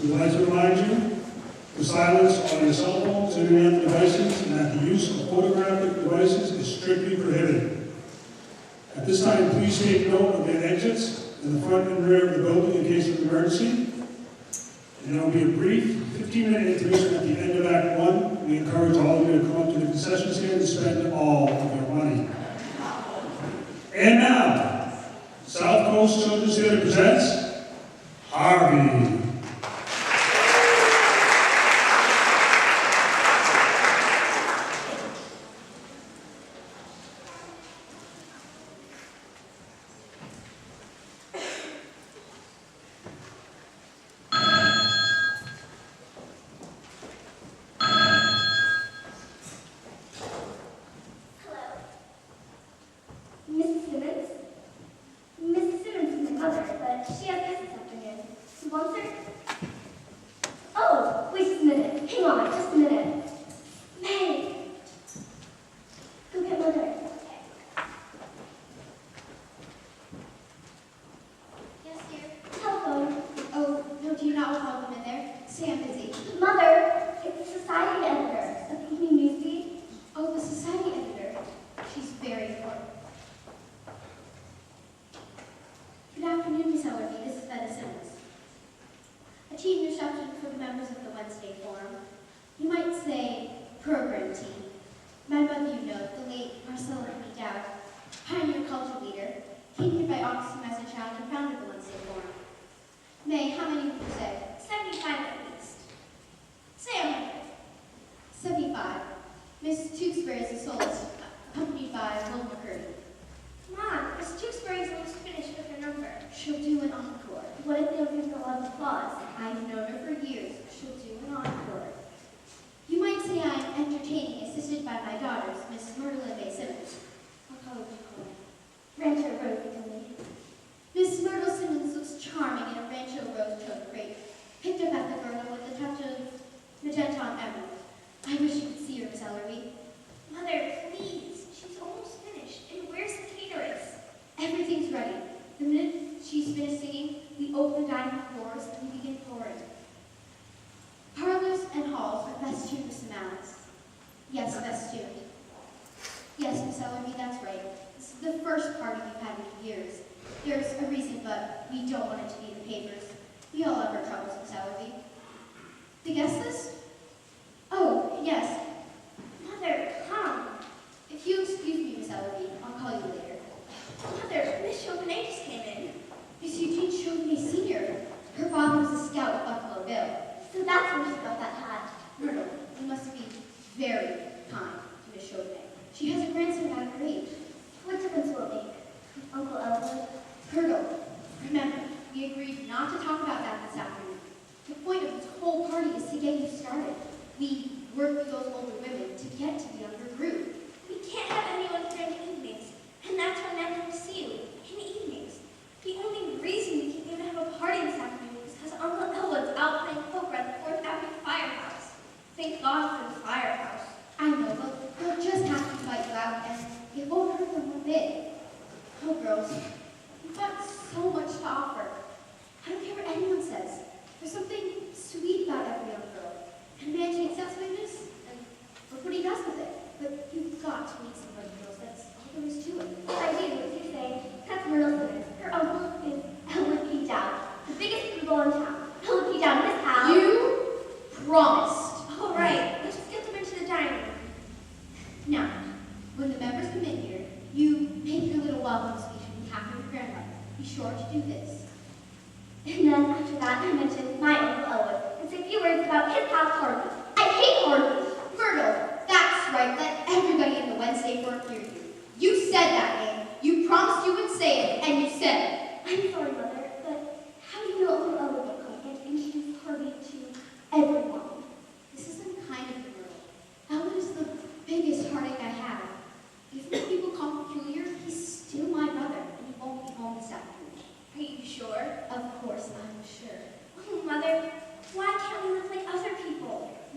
We'd like to remind you to silence on your cell phones, internet devices, and that the use of photographic devices is strictly prohibited. At this time, please take note of the exits in the front and rear of the building in case of emergency. And there will be a brief 15-minute intermission at the end of Act 1. We encourage all of you to come up to the concession stand and spend all of your money. And now, South Coast Children's Theater presents Harvey.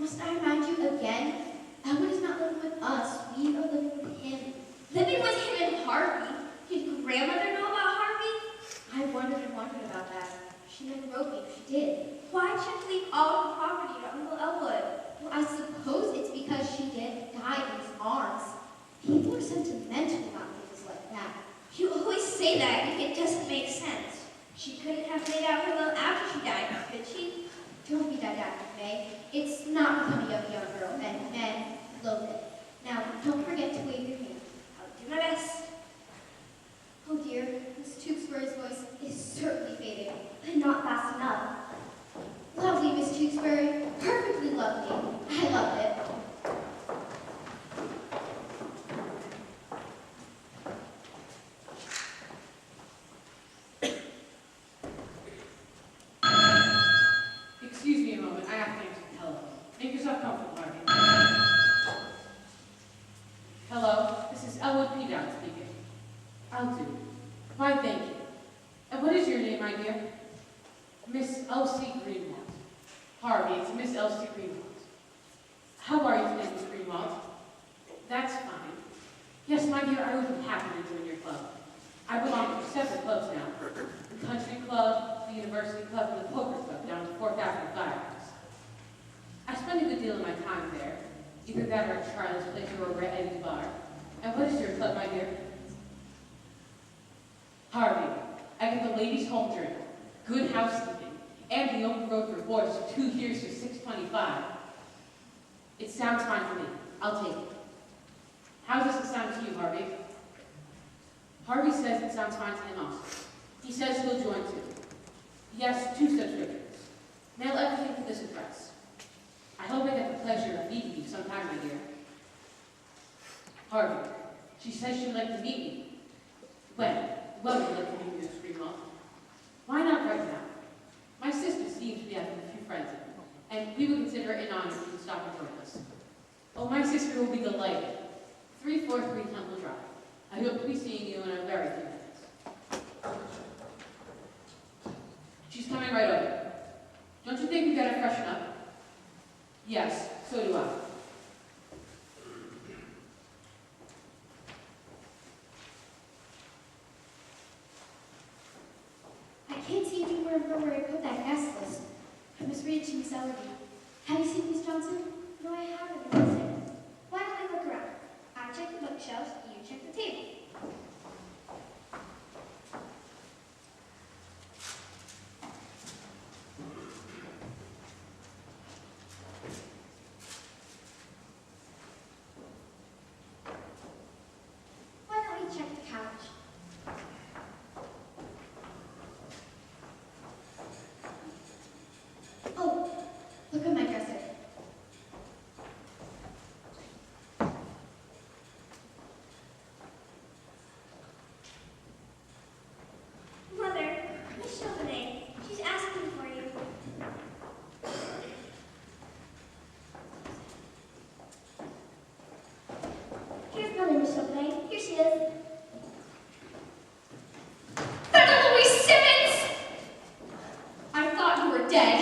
Must I remind you again? Elwood is not living with us. We are living with him. Living with him and Harvey? Did grandmother know about Harvey? I wondered and wondered about that. She never wrote me if she did. Why'd she leave all her property to Uncle Elwood? Well, I suppose it's because she did die in his arms. People are sentimental about things like that. You always say that, and it doesn't make sense. She couldn't have laid out her will after she died, could she? Don't be didactic, May. It's not becoming of a young girl, and men loathe it. Now, don't forget to wave your hand. I'll do my best. Oh dear, Miss Tewksbury's voice is certainly fading, but not fast enough. Lovely, Miss Tewksbury. Perfectly lovely. I loved it. Excuse me a moment. I have to answer the telephone. Make yourself comfortable, Harvey. Hello, this is Elwood PM speaking. I'll do. Why, thank you. And what is your name, my dear? Miss Elsie Greenwald. Harvey, it's Miss Elsie Greenwald. How are you today, Miss Greenwald? That's fine. Yes, my dear, I would be happy to join your club. I belong to several clubs now. The Country Club, the University Club, and the Poker Club down to 4th Avenue Firehouse. I spend a good deal of my time there, either that or at Charlie's Place or over at Eddie's Bar. And what is your club, my dear? Harvey, I get the Ladies' Home Journal, Good Housekeeping, and the Open Road Reports for 2 years for $6.25. It sounds fine to me. I'll take it. How does it sound to you, Harvey? Harvey says it sounds fine to him also. He says he'll join too. Yes, 2 subscriptions. Mail everything to this address. I hope I get the pleasure of meeting you sometime, my dear. Harvey, she says she'd like to meet me. When? When would you like to meet me, Miss Greenwald? Why not right now? My sister seems to be having a few friends in, and we would consider it an honor if you would stop and join us. Oh, my sister will be delighted. 343 Temple Drive. I hope to be seeing you in a very few minutes. She's coming right over. Don't you think we gotta freshen up? Yes, so do I. I can't seem to remember where I put that guest list. I must read it to Miss Elodie. Have you seen Miss Johnson? No, I haven't. Why don't I look around? I check the bookshelves, you check the table. Why don't we check the couch? Oh, look at my dresser. Mother, Miss Chauvenet, she's asking for you. Here's Mother, Miss Chauvenet. Here she is. Colonel Louis Simmons! I thought you were dead.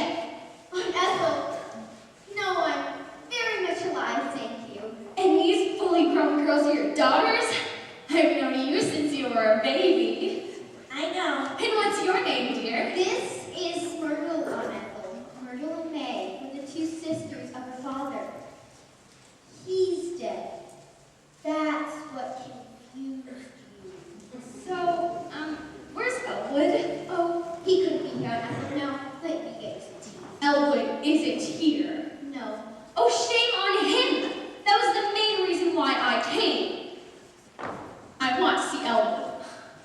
Aunt Ethel. No, I'm very much alive, thank you. And these fully grown girls are your daughters? I've known you since you were a baby. I know. And what's your name, dear? This is Myrtle, Aunt Ethel. Myrtle and May were the 2 sisters of her father. He's dead. That's what confused you. So, where's Elwood? Oh, he couldn't be here, Aunt Ethel. Now, let me get some tea. Elwood isn't here. No. Oh, shame on him! That was the main reason why I came. I want to see Elwood.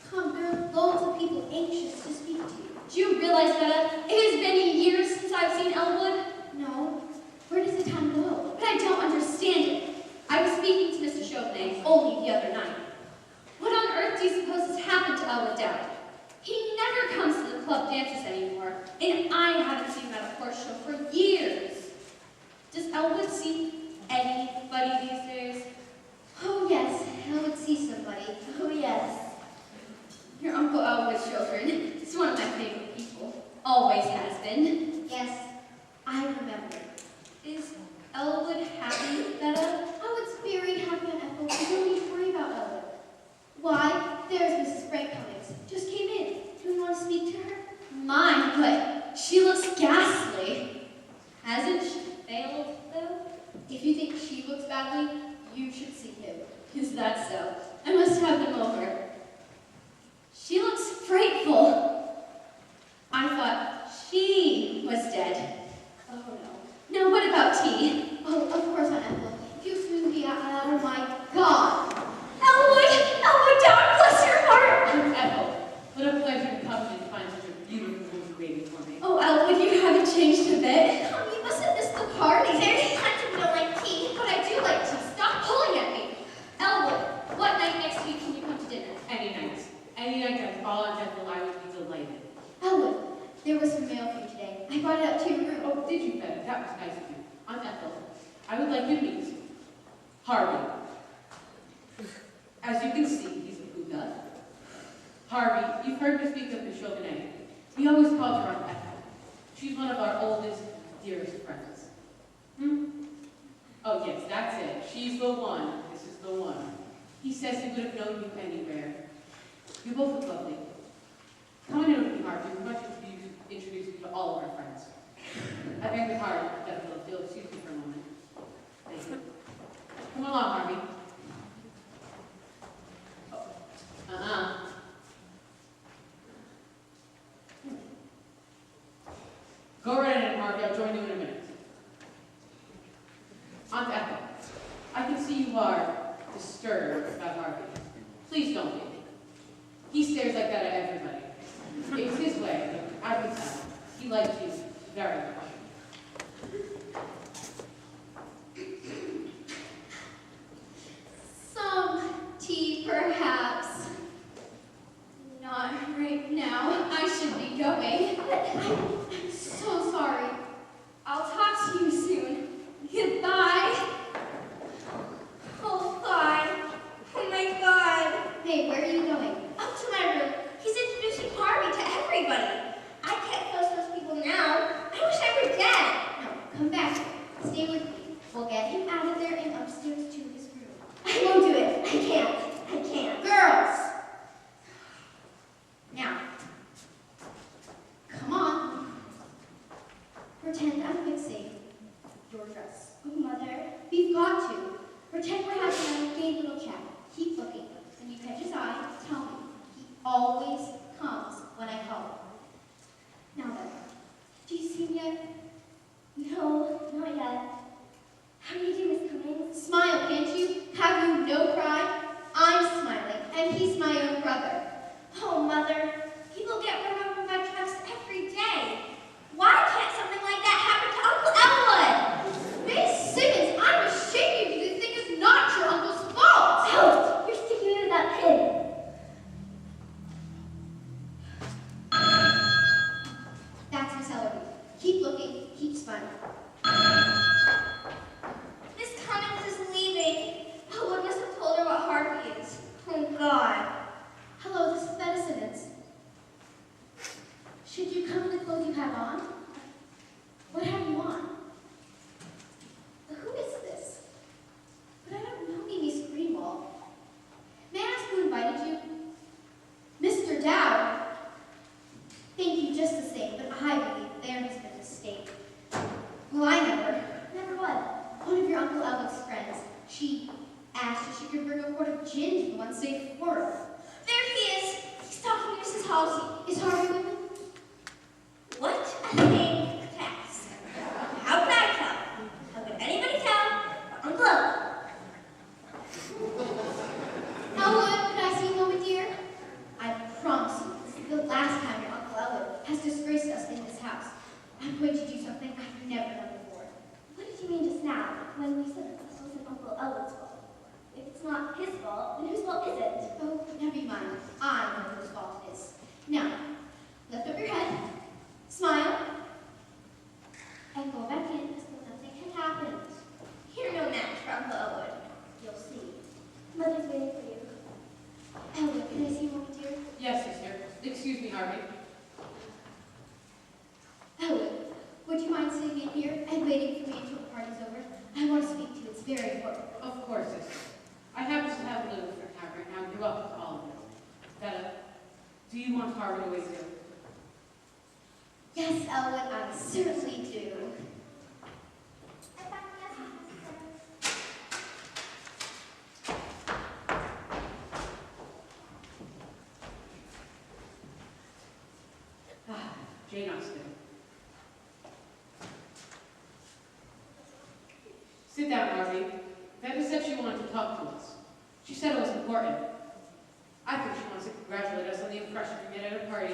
Come, there are loads of people anxious to speak to you. Do you realize, Betta, it has been years since I've seen Elwood? No. Where does the time go? But I don't understand it. I was speaking to Mr. Chauvenet only the other night. What on earth do you suppose has happened to Elwood Dowd? He never comes to the club dances anymore, and I haven't seen him at a horse show for years. Does Elwood see anybody these days? Oh yes, Elwood sees somebody. Oh yes. Your Uncle Elwood's children is one of my favorite people. Always has been. Yes, I remember. Is Elwood happy, Betta? Elwood's very happy, Aunt Ethel. You don't need to worry about Elwood. Why, there's Mrs. Frank Cummings. Just came in. Do you want to speak to her? My, but she looks ghastly. Aunt Ethel, I would be delighted. Elwood, there was some mail for you today. I brought it up to your room. Oh, did you, Betty? That was nice of you. Aunt Ethel, I would like you to meet Harvey. As you can see, he's a Buddha. Harvey, you've heard me speak of Miss Chauvenet. We always called her Aunt Ethel. She's one of our oldest, dearest friends. Oh, yes, that's it. She's the one. This is the one. He says he would have known you anywhere. You both look lovely. Come on in with me, Harvey. We want to introduce you to all of our friends. I beg your pardon, Ethel, if you'll excuse me for a moment. Thank you. Come along, Harvey. Oh. Go right in, Harvey. I'll join you in a minute. Aunt Ethel, I can see you are disturbed about Harvey. Please don't be. He stares like that at everybody. It's his way. I can tell. He likes you very much. Some tea, perhaps. Not right now. I should be going. I'm so sorry. I'll talk to you soon. Goodbye. Oh, God. Oh, my God. Hey, where are you going? Up to my room. He's introducing Harvey to everybody. I can't trust those people now. I wish I were dead. No, come back. Stay with me. We'll get him out of there and upstairs to his room. I won't do it. I can't. I can't. Girls! Now, come on. Pretend I'm fixing your dress. Oh, Mother, we've got to. Pretend we're having a gay little chat. Keep looking. When you catch his eye, tell me. He always comes when I call him. Now then, do you see him yet? No, not yet. How do you do, Miss Cummings? Smile, can't you? Have you no pride? I'm smiling, and he's my own brother. Oh, Mother, people get run over by trucks every day. Why can't something like that happen to Uncle Elwood? Miss Simmons, I'm ashamed of you. This thing is not your uncle's fault. Out! You're sticking into that pin. That's Miss Elwood. Keep looking. Keep smiling. Miss Cummings is leaving. Elwood must have told her what Harvey is. Oh, God. Hello, this is Betty Simmons. Should you come in the clothes you have on? What have you on? Who is this? But I don't know Miss Greenwald. May I ask who invited you? Mr. Dowd. Thank you just the same, but I believe there has been a mistake. Well, I never. Never what? One of your Uncle Elwood's friends. She asked if she could bring a quart of gin to the one safe for her. There he is. He's talking to Mrs. Halsey. Is Harvey with him? What a thing to ask. How could I tell? How could anybody tell but Uncle Elwood? Elwood, could I see you a moment, dear? I promise you, this is the last time your Uncle Elwood has disgraced us in this house. I'm going to do something I've never done before. What did you mean just now when we said this wasn't Uncle Elwood's fault? If it's not his fault, then whose fault is it? Oh, never mind. I know whose fault it is. Now, lift up your head, smile, and go back in as though nothing had happened. You're no match for Uncle Elwood. You'll see. Mother's waiting for you. Elwood, can I see you a moment, dear? Yes, sister. Excuse me, Harvey. Elwood, would you mind sitting in here and waiting for me until the party's over? I want to speak to you. It's very important. Of course, sister. I happen to have a little for time right now. You're welcome to all of it. Bella, do you want Harvey to wait too? Yes, Elwood, I certainly do. Jane Austen. Sit down, Harvey. Betty said she wanted to talk to us. She said it was important. I think she wants to congratulate us on the impression we made at a party.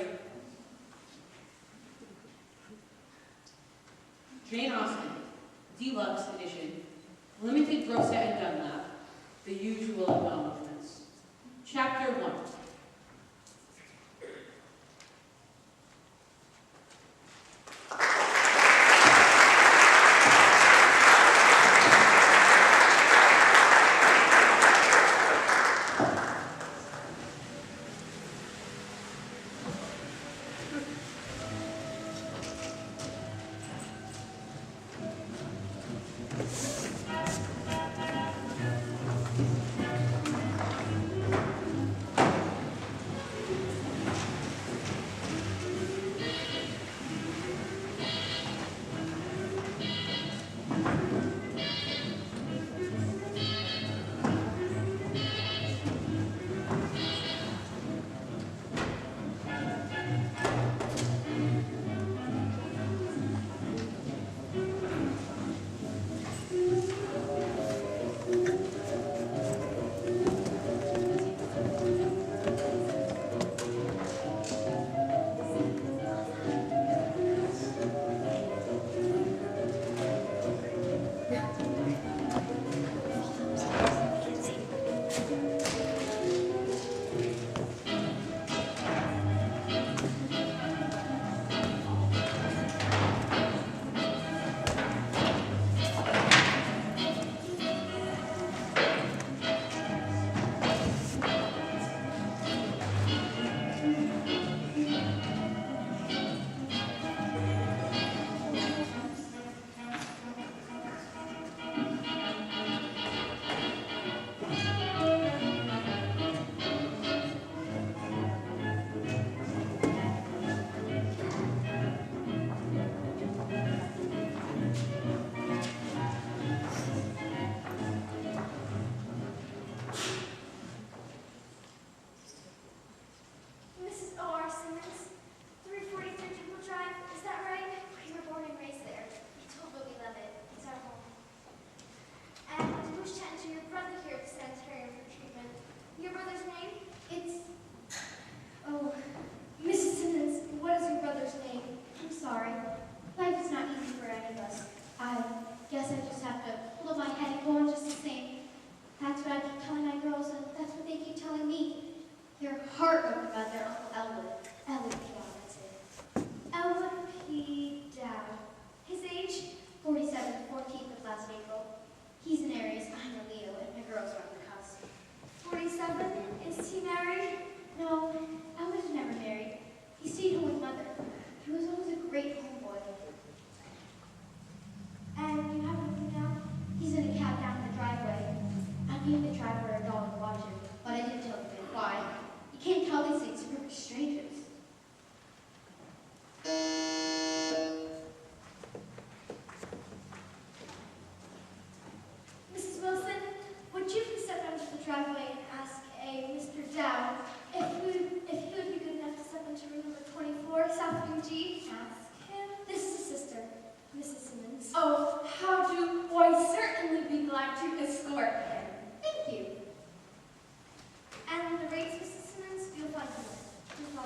Jane Austen, Deluxe Edition, Limited Grosset and Dunlap, The Usual Acknowledgements. Chapter 1.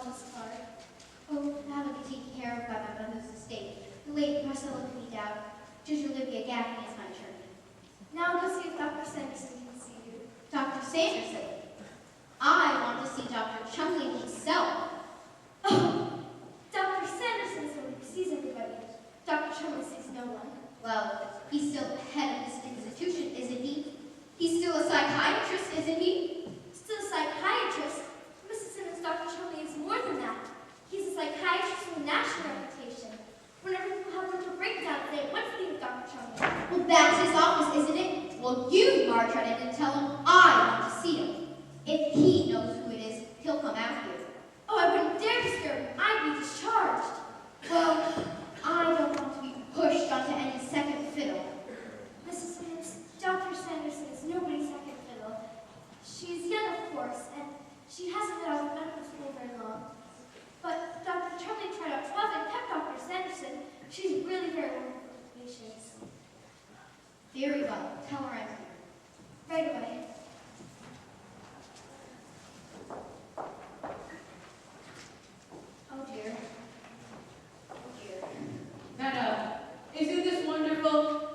on this card? Oh, that'll be taken care of by my mother's estate. The late Marcella P. Dowd. Judge Olivia Gaffney is my attorney. Now go see if Dr. Sanderson can see you. Dr. Sanderson. I want to see Dr. Chumley himself. Oh, Dr. Sanderson sees everybody. Dr. Chumley sees no one. Well, he's still the head of this institution, isn't he? He's still a psychiatrist, isn't he? Still a psychiatrist. Mrs. Simmons, Dr. Chumley is more than that. He's a psychiatrist with a national reputation. Whenever people have mental breakdowns, they want to think of Dr. Chumley. Well, that's his office, isn't it? Well, you march on in and tell him I want to see him. If he knows who it is, he'll come after you. Oh, I wouldn't dare disturb him. I'd be discharged. Well, I don't want to be pushed onto any second fiddle. Mrs. Simmons, Dr. Sanderson is nobody's second fiddle. She's young, of course, and she hasn't been out of medical school very long. But Dr. Chumley tried out 12 and kept Dr. Sanderson. She's really very wonderful for patients. Very well. Tell her I'm here. Right away. Oh dear. Oh dear. Meta, isn't this wonderful?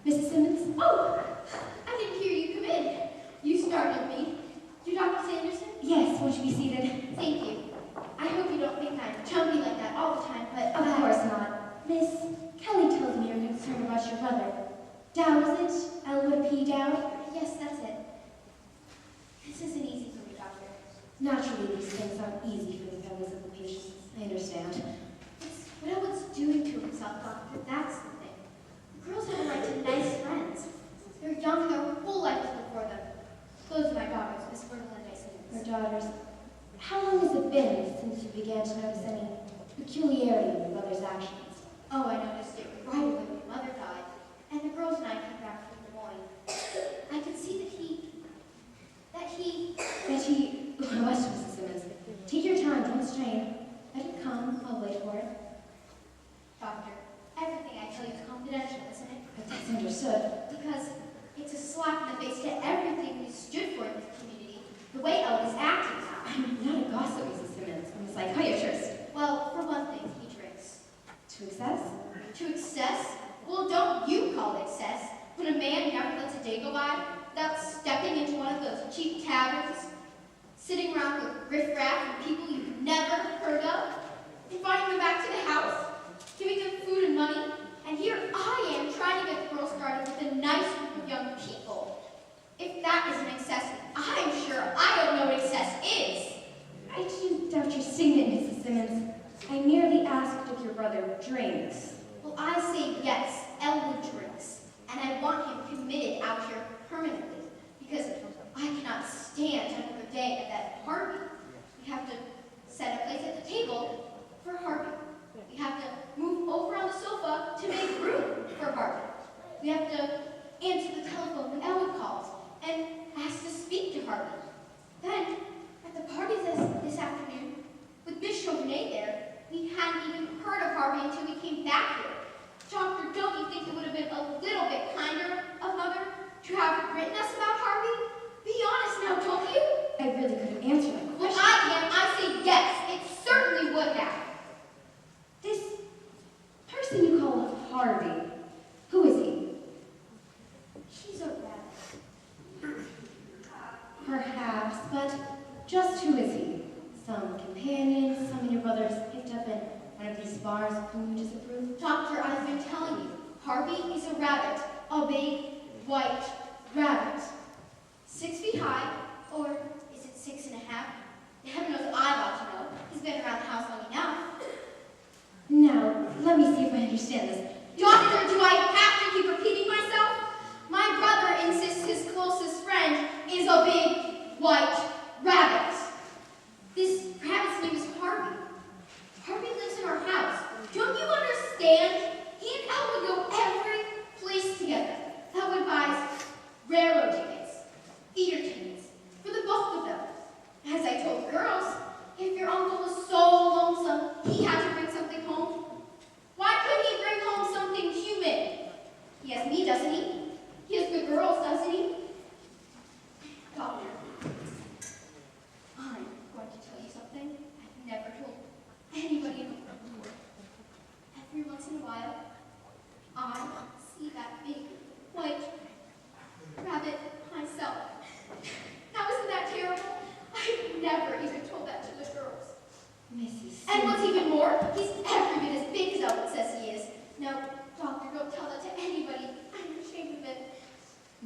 Mrs. Simmons? Oh! I didn't hear you come in. You startled me. You're Dr. Sanderson? Yes, won't you be seated? Thank you. I hope you don't think I'm chummy like that all the time, but Of course not. Miss, Kelly told me you're concerned about your brother. Dowd, is it? Elwood P. Dowd? Yes, that's it. This isn't easy for me, Doctor. Naturally, these things aren't easy for the families of the patients. I understand. It's what Elwood's doing to himself, Doctor. That's the thing. The girls have a right to nice friends. They're young and their whole life is before them. Those are my daughters, Miss Myrtle and Miss Her Simmons. daughters. How long has it been since you began to notice any peculiarity in your brother's actions? Oh, I noticed it right away when my mother died, and the girls and I came back from Des Moines. I could see that he... Hush, Mrs. Simmons. Take your time, don't strain. Let it come, I'll wait for it. Doctor, everything I tell you is confidential, isn't it? But that's understood. Because it's a slap in the face to everything we stood for in this community, the way Elwood is acting now. I'm not a gossip, Mrs. Simmons. I'm a psychiatrist. Well, for one thing, he drinks. To excess? To excess? Well, don't you call it excess when a man never lets a day go by without stepping into one of those cheap taverns, sitting around with riffraff and people you've never heard of, inviting them back to the house, giving them food and money, and here I am trying to get the girls started with a nice group of young people. If that isn't excess, I'm sure I don't know what excess is. I didn't doubt your statement, Mrs. Simmons. I merely asked if your brother drinks. Well, I say yes, Elwood drinks, and I want him committed out here permanently, because I cannot stand another day at that Harvey. We have to set a place at the table for Harvey. We have to move over on the sofa to make room for Harvey. We have to answer the telephone when Elwood calls and ask to speak to Harvey. Then, at the party this afternoon, with Miss Chauvenet there, we hadn't even heard of Harvey until we came back here. Doctor, don't you think it would have been a little bit kinder of Mother to have written us about Harvey? Be honest now, don't you? I really couldn't answer that Well, question. I can. I say yes. It certainly would have. This person you call Harvey, who is he? She's a rabbit. Perhaps, but just who is he? Some companion, someone your brother's picked up in one of these bars of whom you disapprove? Doctor, I've been telling you, Harvey is a rabbit. A big, white rabbit. 6 feet high, or is it 6.5? Heaven knows I ought to know. He's been around the house long enough. Now, let me see if I understand this. Doctor, do I have to keep repeating myself? My brother insists his closest friend is a big, white rabbit. This rabbit's name is Harvey. Harvey lives in our house. Don't you understand? He and Elwood go every place together. Elwood buys railroad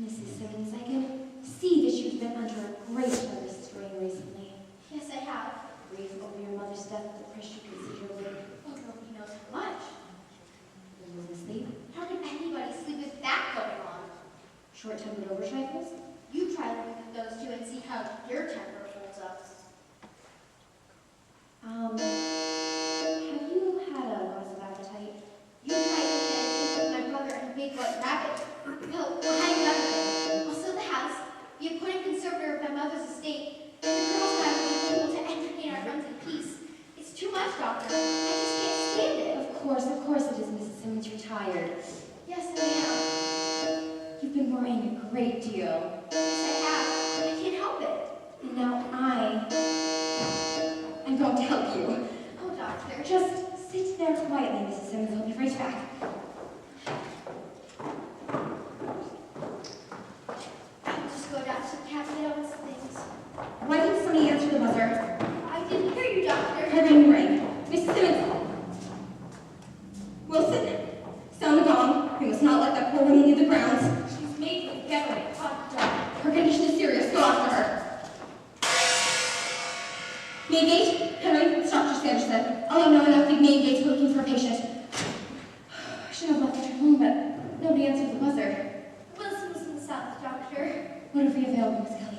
Mrs. Simmons, I can see that you've been under a great nervous strain recently. Yes, I have. Grief over your mother's death depressed you considerably. Oh, nobody knows how much. You losing sleep? How can anybody sleep with that going on? Short-tempered overtrifles? You try living with those two and see how your temper holds up. Have you had a loss of appetite? You tried to get with my brother and Big White Rabbit. No, we'll hang none of it. I'll sell the house, be a appointed conservator of my mother's estate, and the girls and I will be able to entertain our friends in peace. It's too much, Doctor. I just can't stand it. Of course it is, Mrs. Simmons. You're tired. Yes, I am. You've been worrying a great deal. Yes, I have. I can't help it. And now I'm going to help you. Oh, Doctor. Just sit there quietly, Mrs. Simmons. I'll be right back. I'll just go down to the cabinet on some things. Why didn't somebody answer the buzzer? I didn't hear you, Doctor. Her ring rang. Mrs. Simmons. Wilson, sound the gong. We must not let that poor woman leave the grounds. She's made for the getaway. Hot dog. Her condition is serious. Go after her. Main gate? Henry, it's Dr. Sanderson. I'll have no enough big main gates looking for a patient. I should have left her home, but nobody answered the buzzer. Wilson was in the south, Doctor. What have we available, Miss Kelly?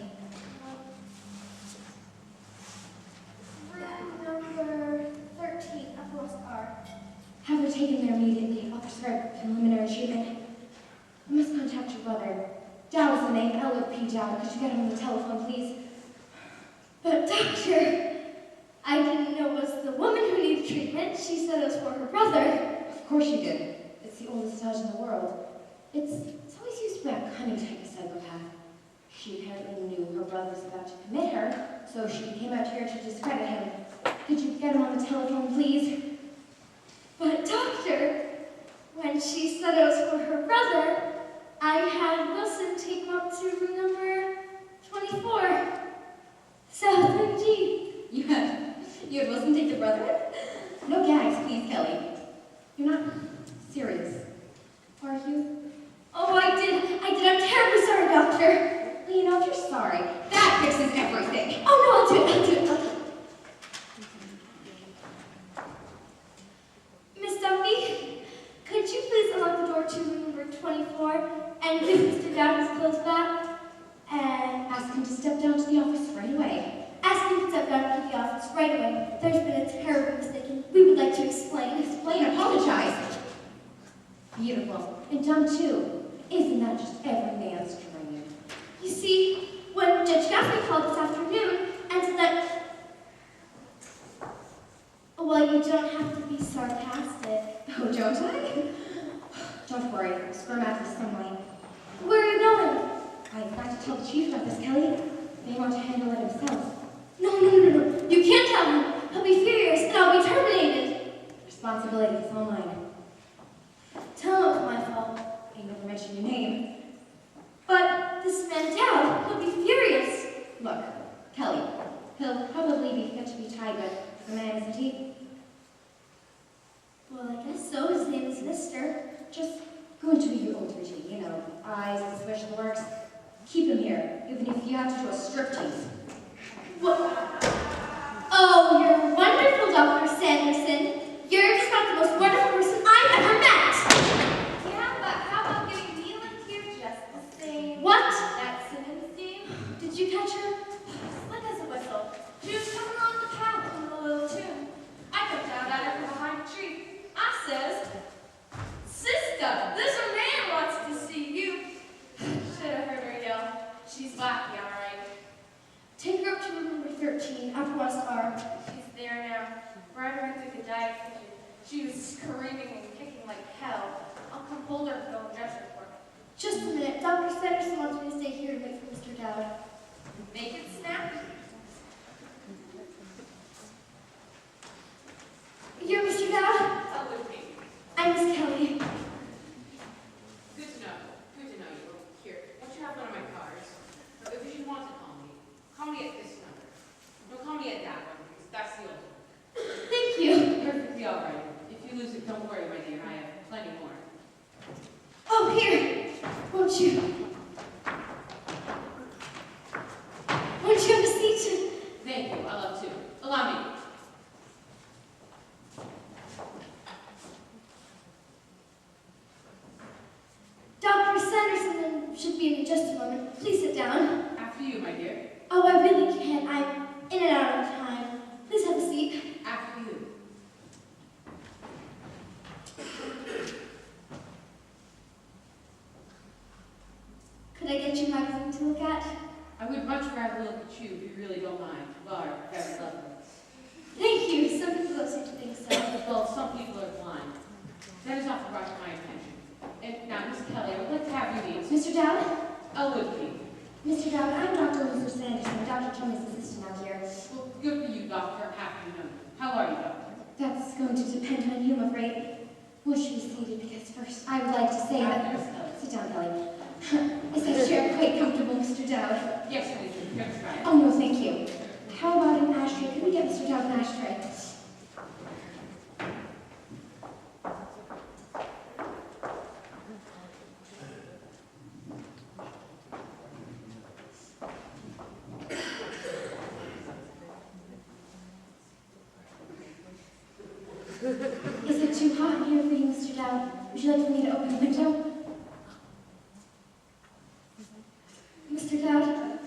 Room number 13, uppermost R. Have her taken there immediately. I'll prescribe preliminary treatment. I must contact your brother. Dowd is the name. L.O.P. Dowd. Could you get him on the telephone, please? But, Doctor, I didn't know it was the woman who needed treatment. She said it was for her brother. Of course you did. It's the oldest adage in the world. It's always used by a cunning type of psychopath. She apparently knew her brother was about to commit her, so she came out here to discredit him. Could you get him on the telephone, please? But, Doctor, when she said it was for her brother, I had Wilson take him up to room number 24. South MG. You had Wilson take the brother? No gags, please, Kelly. You're not serious, are you? Oh, I did. I'm terribly sorry, Doctor. Well, you know, if you're sorry, that fixes everything. Oh, no, I'll do it. Miss Dumpy, could you please unlock the door to room number 24 and give Mr. Dowd his clothes back? And Ask him to step down to the office right away. ask him to step down to the office right away. There's been a terrible mistake, and we would like to explain. Explain, apologize. Beautiful. And dumb, too. Isn't that just every man's dream? You see, when Judge Gaffney called this afternoon and said that, well, you don't have to be sarcastic. Oh, don't I? Don't worry, sperm out this sunlight. Where are you going? I've got to tell the chief about this, Kelly. May want to handle it himself. No. You can't tell him. He'll be furious and I'll be terminated. Responsibility is all mine. Tell him it was my fault. I never mentioned your name. But this man Dowd, he'll be furious. Look, Kelly, he'll probably be fit to be tied, but he's a man, isn't he? Well, I guess so. His name is Mr. Just go into your old routine, you know, eyes and special works. Keep him here, even if you have to do a striptease. What? Oh, you're wonderful, Dr. Sanderson. You're just about the most wonderful person I've ever met. Yeah, but how about getting Neil in here just the same? What? That Simmons name? Did you catch her? Slick as a whistle. She was coming along the path in a little tune. I jumped out at her from behind a tree. I says, "Sister, there's a man wants to see you." Should have heard her yell. She's wacky, all right. Take her up to room number 13, uppermost R. She's there now. Right her into the diet kitchen. She was screaming and kicking like hell. I'll come hold her and go and dress her for her. Just a minute. Dr. Sanderson wants me to stay here and wait for Mr. Dowd. Make it snappy. You're Mr. Dowd? That would be. I'm Miss Kelly. Good to know. Good to know you. Here, don't you have one of my cards? But if you want to call me at this number. Don't call me at that one, because that's the old one. Thank you. Perfectly all right. If you lose it, don't worry, my dear. I have plenty more. Oh, here. down. After you, my dear. Oh, I really can't. I'm in and out of time. Please have a seat. After you. Could I get you magazine to look at? I would much rather look at you if you really don't mind. You are very lovely. Thank you. Some people don't seem to think so. Well, some people are blind. That is often brought to my attention. And now, Miss Kelly, I would like to have you meet Mr. Dowd? Elwood, please. Mr. Dowd, I'm Dr. Luther Sanderson, Dr. Tony's assistant out here. Well, good for you, Doctor. I'm happy to know you. How are you, Doctor? That's going to depend on you, I'm afraid. Won't you be seated? Because first, I would like to say that... Miss Kelly. Sit down, Kelly. Is this chair quite comfortable, Mr. Dowd? Yes, please. You're going to try it. Oh, no, thank you. How about an ashtray? Could we get Mr. Dowd an ashtray? Is it too hot in here for you, Mr. Dowd? Would you like for me to open the window? Mr. Dowd,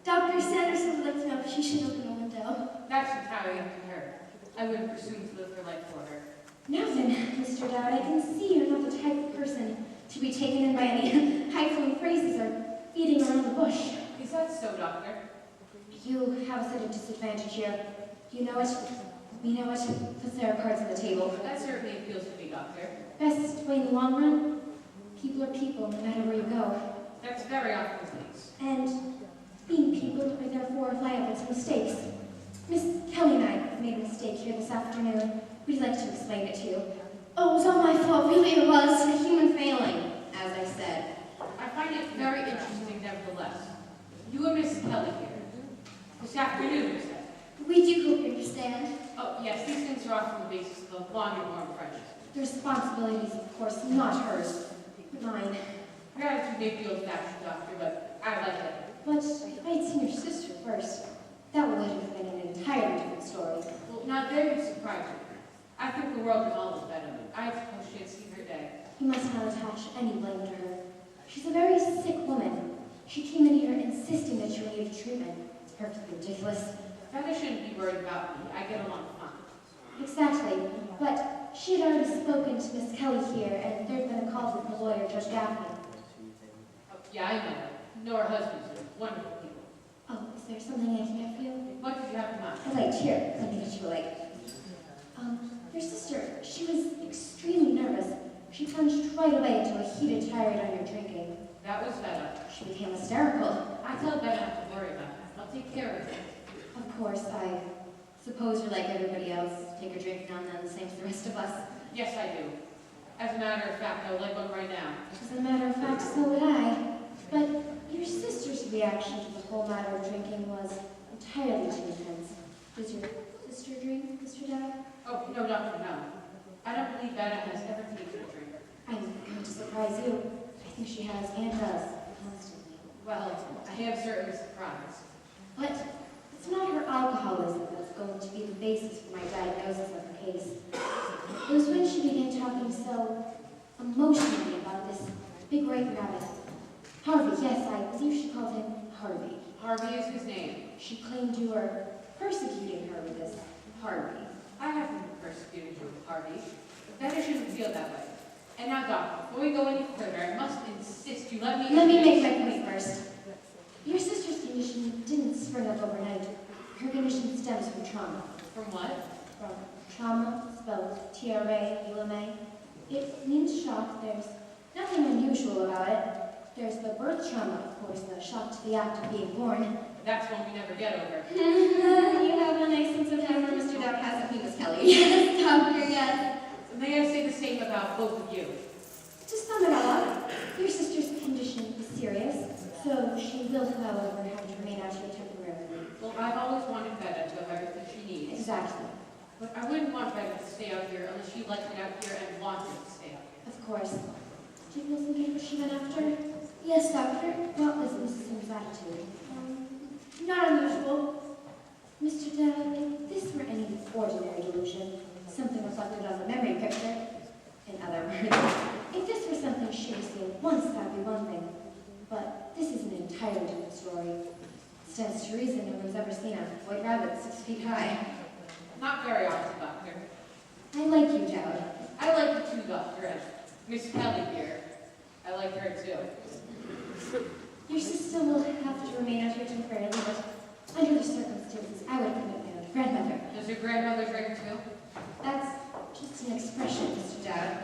Dr. Sanderson would like to know if she should open a window. That's entirely up to her. I wouldn't presume to live her life for her. Now then, Mr. Dowd, I can see you're not the type of person to be taken in by any high-flown phrases or beating around the bush. Is that so, Doctor? You have us at a disadvantage here. You know it. We know it. Plus there are cards on the table. That certainly appeals to me, Doctor. Best way in the long run, people are people no matter where you go. That's very often the case. And being people are therefore liable to mistakes. Miss Kelly and I made a mistake here this afternoon. We'd like to explain it to you. Oh, it was all my fault. Really, it was a human failing, as I said. I find it very interesting, nevertheless. You and Miss Kelly here. This afternoon, you said. We do hope you understand. Oh, yes, these things are often the basis of a long and warm friendship. The responsibility is, of course, not hers, but mine. Your attitude may be old-fashioned, Doctor, but I like it. But if I had seen your sister first, that would have been an entirely different story. Well, now there you surprise me. I think the world is always better than I suppose she had seen her day. You must not attach any blame to her. She's a very sick woman. She came in here insisting that you needed treatment. It's perfectly ridiculous. Feather shouldn't be worried about me. I get along fine. Exactly. But she had already spoken to Miss Kelly here, and there'd been a call from the lawyer, Judge Gaffney. Oh, yeah, I know her. Know her husband's wonderful people. Oh, is there something I can get for you? What did you have in mind? I liked here. Let me get you a light. Your sister, she was extremely nervous. She plunged right away into a heated tirade on your drinking. That was better. She became hysterical. I tell Ben not to worry about that. I'll take care of it. Of course, I suppose you're like everybody else. Take a drink now and then, the same as the rest of us. Yes, I do. As a matter of fact, I would like one right now. As a matter of fact, so would I. But your sister's reaction to the whole matter of drinking was entirely too intense. Does your sister drink, Mr. Dowd? Oh, no, Doctor, no. I don't believe Benna has ever taken a drink. I'm going to surprise you. I think she has and does constantly. Well, I am certainly surprised. But it's not her alcoholism that's going to be the basis for my diagnosis of her case. It was when she began talking so emotionally about this big white rabbit. Harvey, yes, I believe she called him Harvey. Harvey is his name. She claimed you were persecuting her with this Harvey. I haven't persecuted you, Harvey. Benna shouldn't feel that way. And now, Doctor, before we go any further, I must insist you let me... Let me make my point first. Your sister's condition didn't spring up overnight. Her condition stems from trauma. From what? From trauma, spelled T-R-A-U-M-A. It means shock. There's nothing unusual about it. There's the birth trauma, of course, the shock to the act of being born. That's one we never get over. You have a nice sense of humor, Mr. Dowd, hasn't he, Miss Kelly? Yes, Doctor, yes. May I say the same about both of you? To sum it all up, your sister's condition is serious, so she will, however, have to remain out here temporarily. Well, I've always wanted Benna to have everything she needs. Exactly. But I wouldn't want Benna to stay out here unless she liked it out here and wanted to stay out here. Of course. Do you know something what she went after? Yes, Doctor. What was Mrs. Sim's attitude? Not unusual. Mr. Dowd, if this were any ordinary delusion, something reflected on the memory picture, in other words, if this were something she had seen once, that'd be one thing. But this is an entirely different story. Stands to reason no one's ever seen a white rabbit 6 feet high. Not very often, Doctor. I like you, Dowd. I like you too, Doctor, and Miss Kelly here. I like her too. Your sister will have to remain out here temporarily, but under the circumstances, I would commit my own grandmother. Does your grandmother drink too? That's just an expression, Mr. Dowd.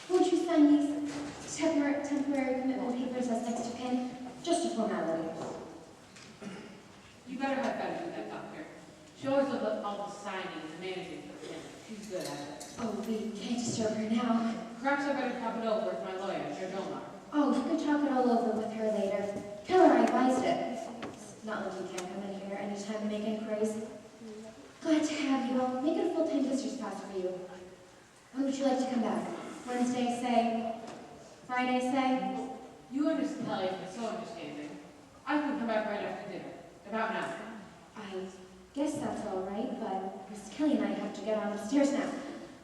Won't you sign these temporary commitment papers as next of kin? Just a formality. You better have better do that, Doctor. She always does all the signing and managing for the family. She's good at it. Oh, we can't disturb her now. Perhaps I better talk it over with my lawyer, Judge Omar. Oh, you can talk it all over with her later. Tell her I advised it. It's not like you can't come in here anytime to make inquiries. Glad to have you. I'll make it a full-time visitor's pass for you. When would you like to come back? Wednesday, say? Friday, say? You and Miss Kelly have been so understanding. I can come back right after dinner. About now. I guess that's all right, but Miss Kelly and I have to get on upstairs now.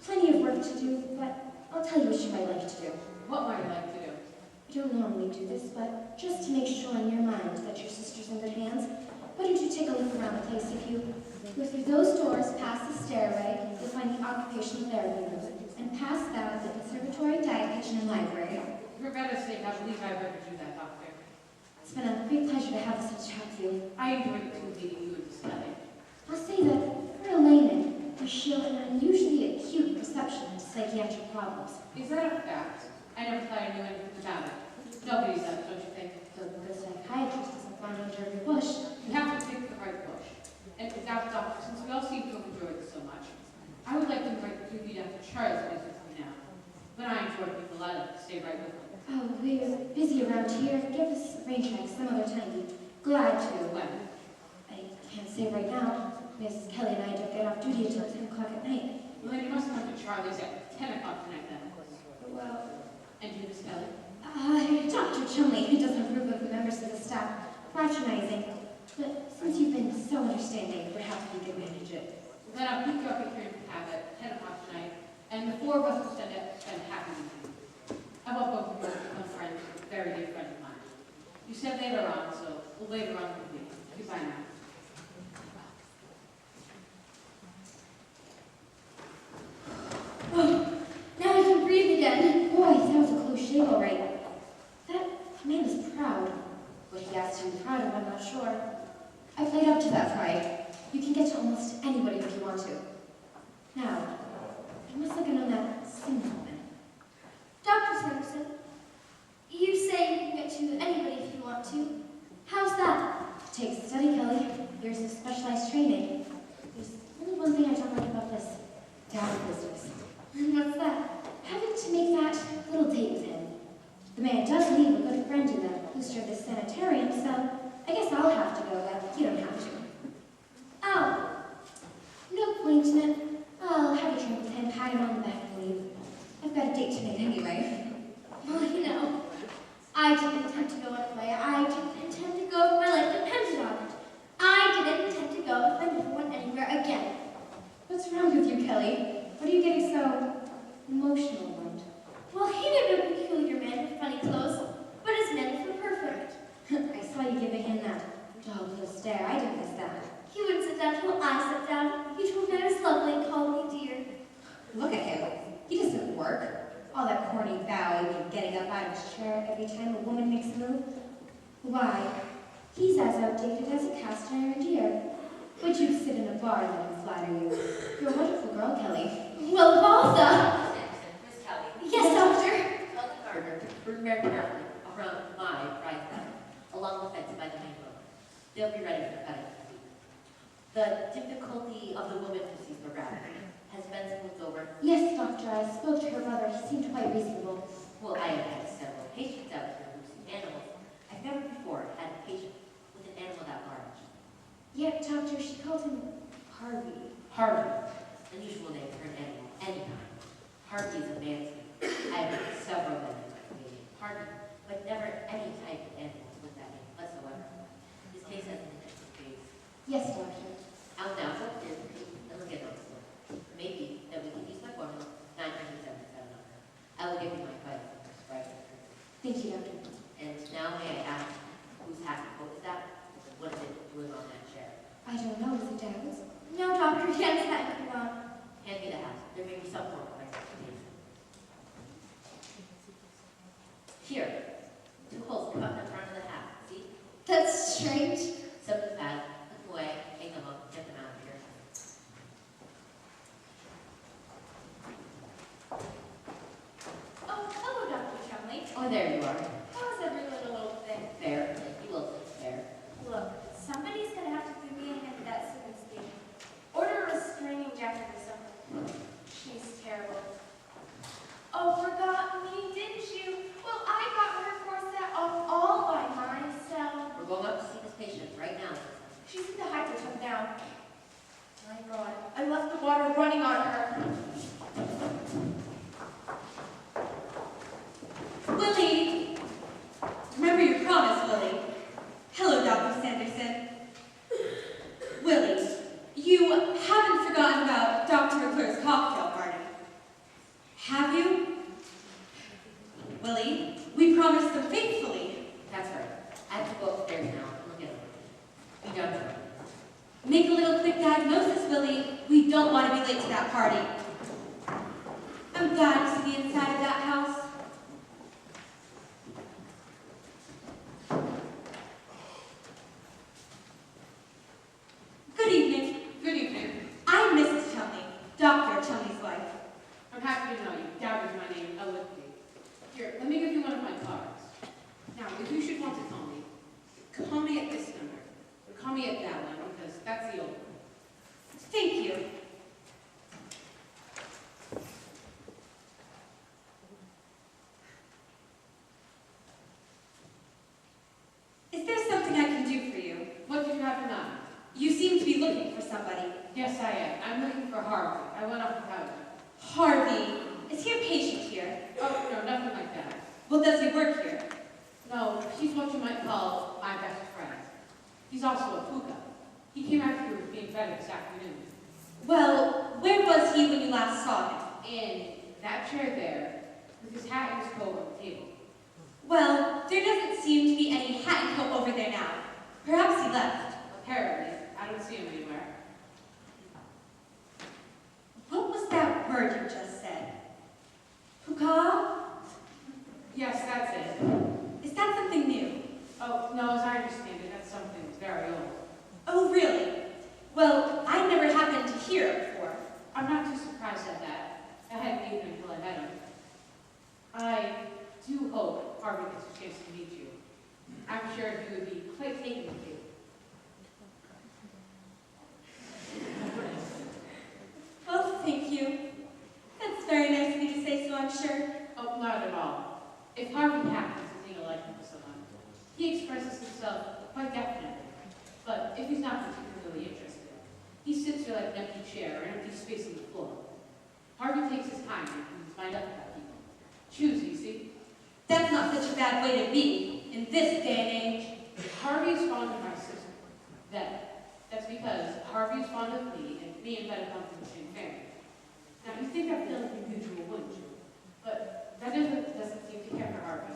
Plenty of work to do, but I'll tell you what you might like to do. What might I like to do? I don't normally do this, but just to make sure in your mind that your sister's in good hands, why don't you take a look around the place? If you go through those doors, past the stairway, you'll find the occupational therapy room, and past that, the conservatory, diet kitchen, and library. For better sake, I believe I better do that, Doctor. It's been a great pleasure to have such chat with you. I enjoyed it too, meeting you and Miss Kelly. I'll say that for a layman, you show an unusually acute perception to psychiatric problems. Is that a fact? I never thought I knew anything about it. Nobody does, don't you think? The psychiatrist doesn't find under every bush. You have to pick the right bush. And without Doctor, since we all seem to have enjoyed it so much, I would like to invite the two of you down to Charlie's place with me now. But I enjoy people, I like to stay right with them. Oh, we're busy around here. Give us a rain check some other time. Be glad to. When? I can't say right now. Miss Kelly and I don't get off duty until 10 o'clock at night. Well, then you must come to Charlie's at 10 o'clock tonight then. Well, And you, Miss Kelly? Dr. Chumley doesn't approve of the members of the staff patronizing. But since you've been so understanding, perhaps we can manage it. Well, then I'll pick you up at your cab at 10 o'clock tonight, and the four of us will spend a happy evening. I want both of you to become friends, a very dear friend of mine. You said later on, so later on will be. Goodbye now. Oh, now I can breathe again. Boy, that was a close shave, all right. That man is proud. What he asked to be proud of, I'm not sure. I played up to that pride. You can get to almost anybody if you want to. Now, I must look in on that single woman. Dr. Sanderson, you say you can get to anybody if you want to. How's that? Takes a study, Kelly. Years of specialized training. There's only one thing I don't like about this down business. And what's that? Having to make that little date with him. The man does leave a good friend in the booster of this sanitarium, so I guess I'll have to go, but you don't have to. Oh, No point in it. I'll have a drink with him, pat him on the back, and leave. I've got a date to make anyway. well, you know, I didn't intend to go anyway. I didn't intend to go if my life depended on it. I didn't intend to go if I never went anywhere again. What's wrong with you, Kelly? What are you getting so emotional about? Well, he may be a peculiar man with funny clothes, but his manners were perfect. I saw you giving him that dog little stare. I didn't miss that. He wouldn't sit down till I sat down. He told me I was lovely and called me dear. Look at him. He doesn't work. All that corny bowing and getting up out of his chair every time a woman makes a move. Why, he's as outdated as a cast iron deer. Would you sit in a bar and let him flatter you? You're a wonderful girl, Kelly. Well, of all the... Miss Kelly, Yes, doctor. tell the gardener to prune very carefully around my prize bed, along the fence by the main road. They'll be ready for cutting. The difficulty of the woman who sees the rabbit has been smoothed over. Yes, doctor, I spoke to her brother. He seemed quite reasonable. Well, I have had several patients out here who see animals. I've never before had a patient with an animal that large. Yet, doctor, she called him Harvey. Harvey. Unusual name for an animal, any kind. Harvey is a man's name. I have had several men in my community. Harvey, but never any type of animal with that name whatsoever. This case has an interesting case. Yes, doctor. I'll now go in and look at those. Maybe that we can use my formula, 977 on her. I will give you my advice, right? Thank you, doctor. And now may I ask, whose hat and coat is that? What is it doing on that chair? I don't know, is it Dad's? No, Doctor, Jen's had it on. Hand me the hat. There may be some form of expectation. Here, 2 holes cut in the front of the hat. See? That's strange. Something bad. Put them away. Hang them up. Get them out of here. Oh, hello, Dr. Chumley. Oh, there you are. How's every little thing? Fair. Thank you, Wilson. Fair. Look, somebody's gonna have to do me a hand at that Simmons thing. Order a restraining jacket or something. She's terrible. Oh, forgot me, didn't you? Well, I got her corset off all by myself. We're going up to see this patient right now. She's in the hypertub now. My God, I left the water running on her. Willie! Remember your promise, Willie. Hello, Dr. Sanderson. Willie, you haven't forgotten about Dr. McClure's cocktail party, have you? Willie, we promised them faithfully. That's right. I have to go upstairs now and look at them. Be done for. Make a little quick diagnosis, Willie. We don't want to be late to that party. I'm glad to see the inside of that house. Good evening. Good evening. I'm Mrs. Chumley, Dr. Chumley's wife. I'm happy to know you. Dowd is my name, Elwood P. Here, let me give you one of my cards. Now, if you should want to call me at this number. Or call me at that one, because that's the old one. Thank you. Is there something I can do for you? What did you have in mind? You seem to be looking for somebody. Yes, I am. I'm looking for Harvey. I went off without him. Harvey. Is he a patient here? Oh, no, nothing like that. Well, does he work here? No, he's what you might call my best friend. He's also a puka. He came out here with me in bed this afternoon. Well, where was he when you last saw him? In that chair there, with his hat and his coat on the table. Well, there doesn't seem to be any hat and coat over there now. Perhaps he left. Apparently, I don't see him anywhere. What was that word you just said? Puka? Yes, that's it. Is that something new? Oh, no, as I understand it, that's something very old. Oh, really? Well, I never happened to hear it before. I'm not too surprised at that. I hadn't even until I met him. I do hope Harvey gets a chance to meet you. I'm sure he would be quite taken with you. Well, thank you. That's very nice of you to say so, I'm sure. Oh, not at all. If Harvey happens to take a liking for someone, he expresses himself quite definitely. But if he's not particularly interested, he sits there like an empty chair or an empty space on the floor. Harvey takes his time and keeps his mind up about people. Choosy, see? That's not such a bad way to be in this day and age. Harvey is fond of my sister. That's because Harvey is fond of me, and me and Betta come from the same family. Now, you think I feel like a mutual, wouldn't you? But that doesn't seem to care for Harvey.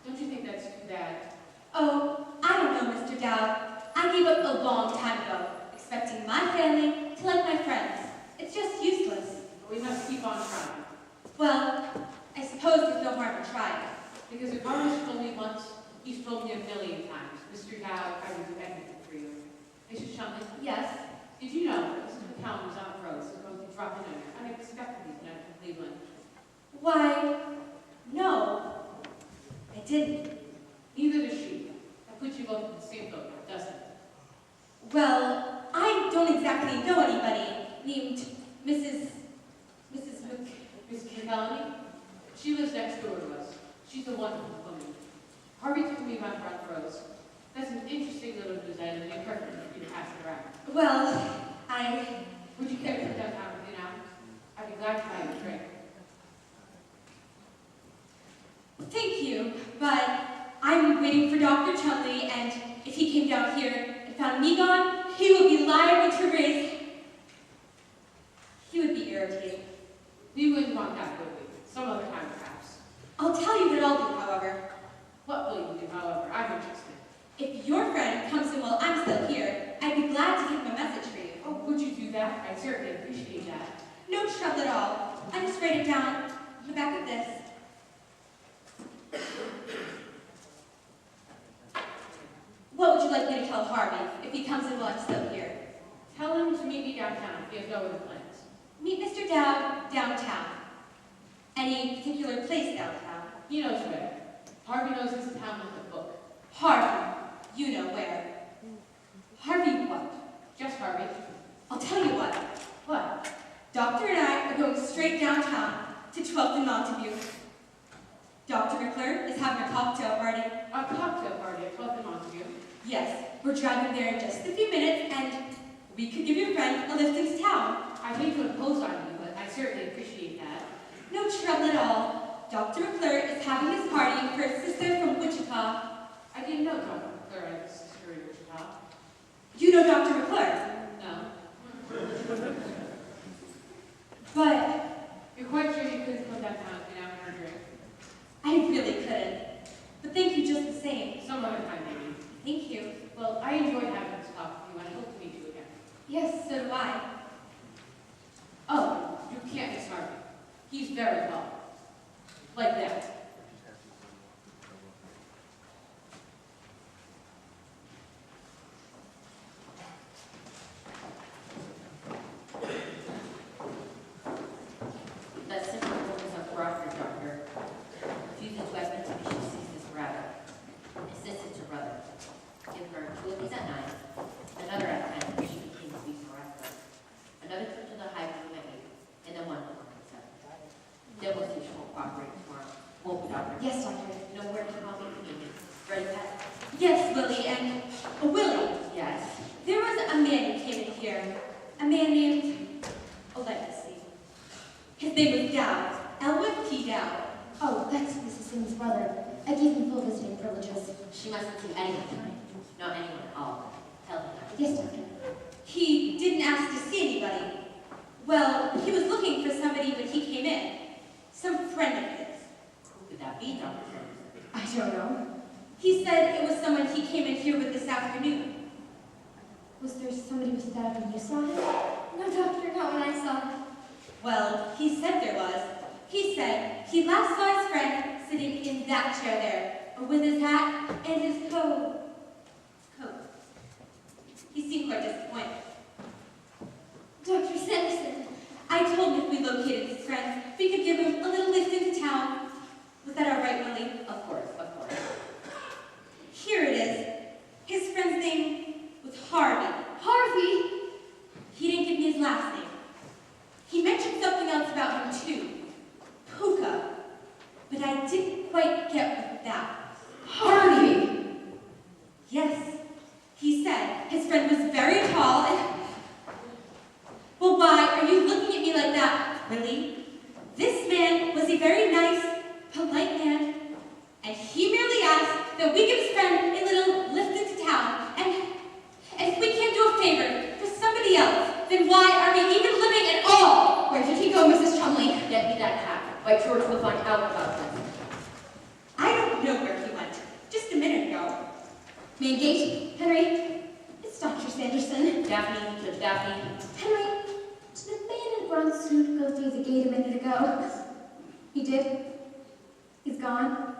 Don't you think that's too bad? Oh, I don't know, Mr. Dowd. I gave up a long time ago, expecting my family to like my friends. It's just useless. But we must keep on trying. Well, I suppose there's no harm in trying. Because if Harvey's told me once, he's told me a million times, Mr. Dowd, I would do anything for you. Mrs. Chumley? Yes. Did you know that Mrs. McCallum was on the road, so going to drop in on her unexpectedly tonight from Cleveland? Why, no, I didn't. Neither does she. That puts you both in the same boat now, doesn't it? Well, I don't exactly know anybody named Mrs. Mrs. McCallum? She lives next door to us. She's a wonderful woman. Harvey took me around front rows. That's an interesting little news item, and perfect for you to pass it around. Well, Would you care to sit downtown with me now? I'd be glad to buy you a drink. thank you, but I'm waiting for Dr. Chumley, and if he came down here and found me gone, he would be liable to raise. He would be irritated. We wouldn't want that, would we? Some other time, perhaps. I'll tell you what I'll do, however. What will you it down the back of this. What would you like me to tell Harvey if he comes and wants to live here? Tell him to meet me downtown if he has no other plans. Meet Mr. Dowd downtown. Any particular place downtown? He knows where. Harvey knows this town like a book. Harvey, you know where. Harvey what? Just Harvey. I'll tell you what. What? Doctor and I are going straight downtown to 12th and Montague. Dr. McClure is having a cocktail party. A cocktail party at 12th and Montague. Yes, we're driving there in just a few minutes, and we could give your friend a lift into town. I hate to impose on you, but I certainly appreciate that. No trouble at all. Dr. McClure is having his party for his sister from Wichita. I didn't know Dr. McClure had a sister in Wichita. You know Dr. McClure? No. But You're quite sure you couldn't come downtown and have her drink? I really couldn't. But thank you just the same. Some other time, maybe. Thank you. Well, I enjoyed having this talk with you, and I hope to meet you again. Yes, so do I. Oh, you can't miss Harvey. He's very tall. Like that. That simple focus on Crawford, Doctor. Refuses weapons and she sees this rabbit. Insists it's her brother. Give her 2 of these at 9, another at 10 if she continues to be harassed. Another trip to the high room at 8, and then one at 7. Then we'll see if she won't cooperate tomorrow. Won't we, Doctor? Yes, doctor. You know where to call me if you need me. Ready, Pat? Yes, Willie, and Willie. Yes. There was a man who came in here. A man named, let me see. His name was Dowd. Elwood P. Dowd. Oh, that's Mrs. Sims' brother. I gave him full visiting privileges. She mustn't see anyone tonight. Not anyone at all. Tell her that. Yes, doctor. He didn't ask to see anybody. Well, he was looking for somebody when he came in. Some friend of his. Who could that be, Dr. Sanderson? I don't know. He said it was someone he came in here with this afternoon. Was there somebody with that when you saw him? No, doctor, not when I saw him. Well, he said there was. He said he last saw his friend sitting in that chair there, with his hat and his coat. He seemed quite disappointed. Dr. Sanderson. I told him if we located his friends, we could give him a little lift into town. Was that all right, Willie? Of course, of course. Here it is. His friend's name was Harvey. Harvey? He didn't give me his last name. He mentioned something else about him too. Puka. But I didn't quite get what that was. Harvey! Yes. He said his friend was very tall and... Well, why are you looking at me like that, Willie? This man was a very nice, polite man, and he merely asked that we give his friend a little lift into town, and if we can't do a favor for somebody else, then why are we even living at all? Where did he go, Mrs. Chumley? Get me that hat. By George will find out about this. I don't know where he went. Just a minute ago. Main gate. Henry, it's Dr. Sanderson. Daphne, Judge Daphne. Henry, did the man in brown suit go through the gate a minute ago? He did? He's gone?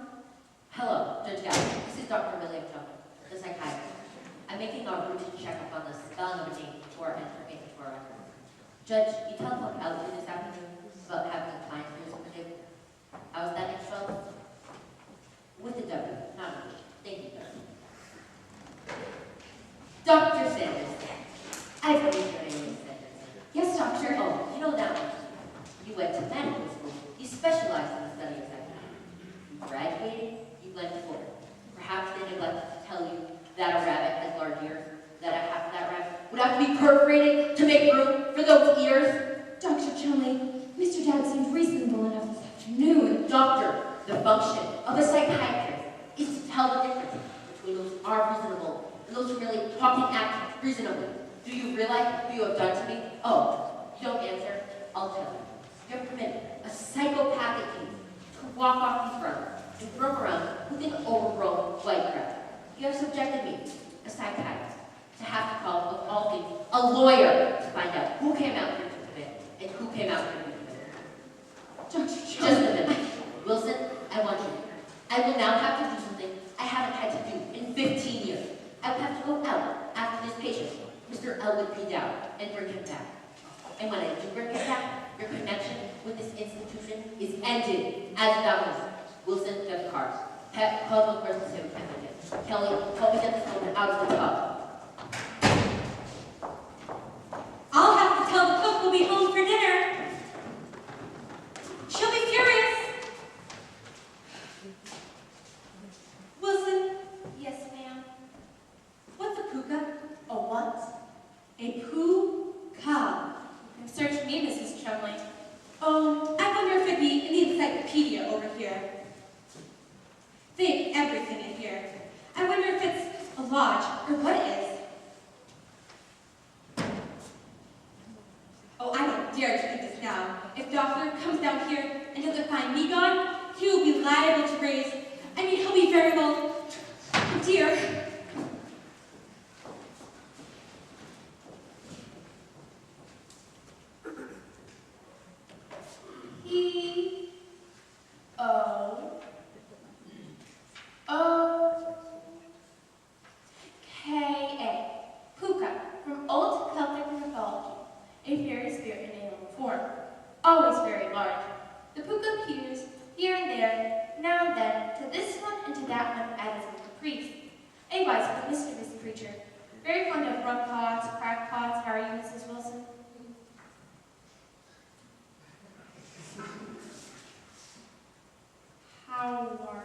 Hello, Judge Daphne. This is Dr. William Johnson, the psychiatrist. I'm making a routine checkup on the spelling of a name before entering into our record. Judge, you telephoned out this afternoon about having a client here with you. I was that next trouble? With the W, not with me. Thank you, Judge. Dr. Sanderson. I believe your name is Sanderson. Yes, doctor. Oh, you know that one. You went to medical school. You specialized in the study of psychiatry. You graduated, you went to work. Perhaps they neglected to tell you that a rabbit has large ears, that half of that rabbit would have to be perforated to make room for those ears. Dr. Chumley, Mr. Dowd seemed reasonable enough this afternoon. Doctor, the function of a psychiatrist is to tell the difference between those who are reasonable and those who really talk and act reasonably. Do you realize what you have done to me? Oh, you don't answer? I'll tell you. You have permitted a psychopathic case to walk off these roads and roam around with an overgrown white crowd. You have subjected me, a psychiatrist, to have to call, of all things, a lawyer to find out who came out here to commit and who came out here to be committed. Dr. Just Chumley. a minute. Wilson, I want you. I will now have to do something I haven't had to do in 15 years. I will have to go out after this patient, Mr. Elwood P. Dowd, and bring him back. And when I do bring him back, your connection with this institution is ended as boundless. Wilson, get the car. Pet, call the emergency attendant. Kelly, help me get this woman out of the tub. I'll have to tell the cook we'll be home for dinner. She'll be furious. Wilson, Yes, ma'am. what's a puka? A what? A puka. Search me, Mrs. Chumley. Oh, I wonder if it'd be in the encyclopedia over here. They have everything in here. I wonder if it's a lodge or what it is. Oh, I don't dare to do this now. If Doctor comes down here and doesn't find me gone, he will be liable to raise. I mean, he'll be very well. Oh dear. P-O-O-K-A. Puka, from old Celtic mythology, a fairy spirit in animal form, always very large. The puka appears here and there, now and then, to this one and to that one as a caprice. A wise but mischievous creature, very fond of rum pots, crack pots. How are you, Mrs. Wilson? How are